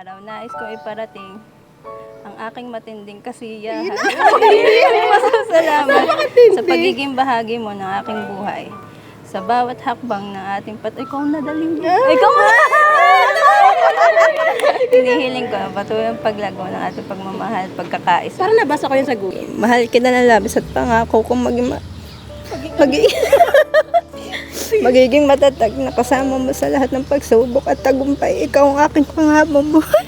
araw, nais ko iparating ang aking matinding kasiyahan. Masasalamat sa pagiging bahagi mo ng aking buhay. Sa bawat hakbang ng ating ikaw na daling. Ikaw na! Hinihiling ko ang patuloy ang paglago ng ating pagmamahal at pagkakaisa. Parang nabasa ko yun sa Google. Mahal kita na labis at pangako kong magiging matatag na kasama mo sa lahat ng pagsubok at tagumpay. Ikaw ang aking panghabang buhay.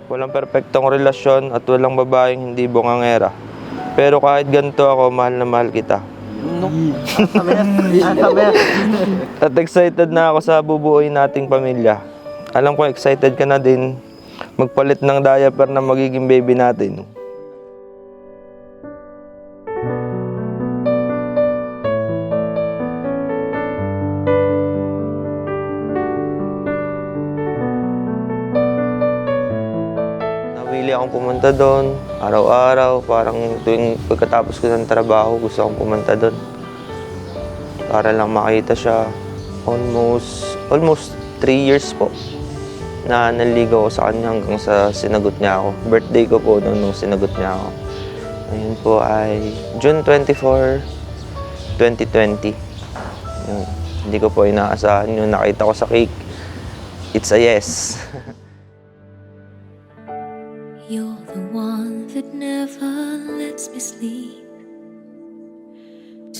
Walang perpektong relasyon at walang babaeng hindi bungangera. Pero kahit ganito ako, mahal na mahal kita. At excited na ako sa bubuuin nating pamilya. Alam ko excited ka na din magpalit ng diaper na magiging baby natin. Nawili akong pumunta doon, araw-araw, parang tuwing pagkatapos ko ng trabaho, gusto akong pumunta doon. Para lang makita siya. Almost 3 years po na naligaw ko sa kanya hanggang sa sinagot niya ako. Birthday ko po nung sinagot niya ako. Ayun po ay June 24, 2020. Yun. Hindi ko po inaasahan yun. Nakita ko sa cake. It's a yes. You're the one that never lets me sleep.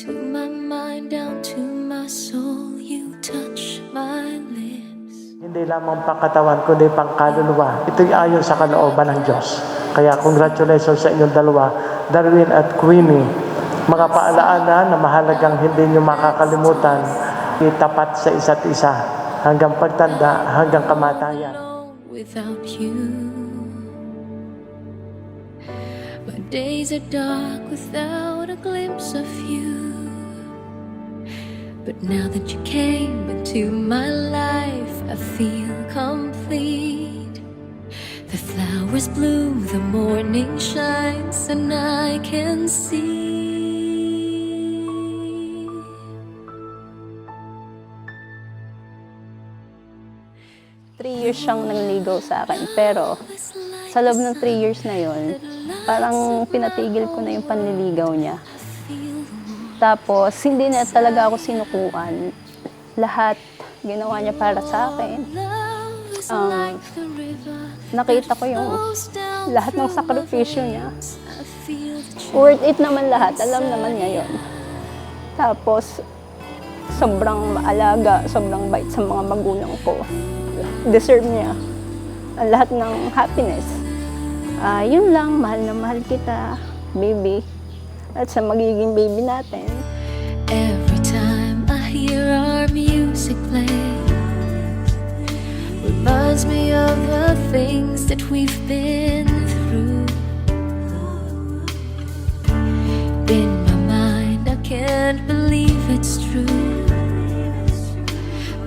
To my mind, down to my soul, you touch my lips. Hindi lamang pangkatawan, kundi pangkaluluwa. Ito'y ayon sa kalooban ng Diyos. Kaya congratulations sa inyong dalawa, Darwin at Queenie. Mga paalaala na mahalagang hindi nyo makakalimutan, itapat sa isa't isa hanggang pagtanda, hanggang kamatayan. Without you, my days are dark without a glimpse of you. But now that you came into my life, I feel complete. The flowers bloom, the morning shines, and I can see. 3 years siyang nangligaw sa akin, pero sa loob ng 3 years na yon, parang pinatigil ko na yung panliligaw niya. Tapos, hindi na talaga ako sinukuan. Lahat ginawa niya para sa akin. Nakita ko yung lahat ng sakripisyo niya. Worth it naman lahat. Alam naman niya yun. Tapos, sobrang maalaga, sobrang bait sa mga magulang ko. Deserve niya ang lahat ng happiness. Yun lang, mahal na mahal kita, baby. At sa magiging baby natin. Every time I hear our music play, reminds me of the things that we've been through. In my mind, I can't believe it's true,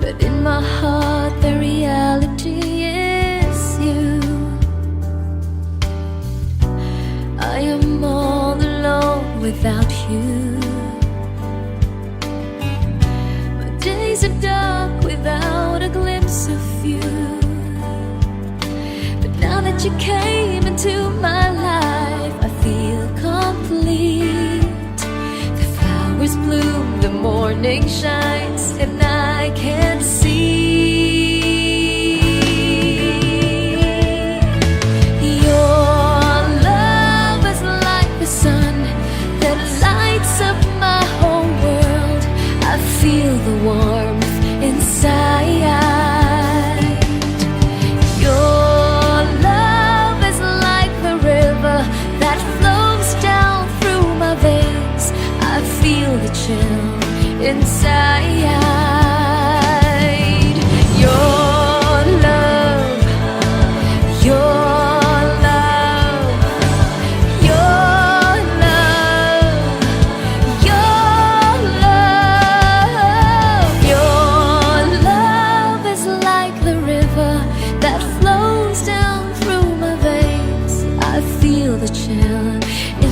but in my heart, the reality is you. I am all alone without you. My days are dark without a glimpse of you. But now that you came into my life, I feel complete. The flowers bloom, the morning shines, and I can see. Feel the warmth inside. Your love is like the river that flows down through my veins. I feel the chill inside. Your love, your the chill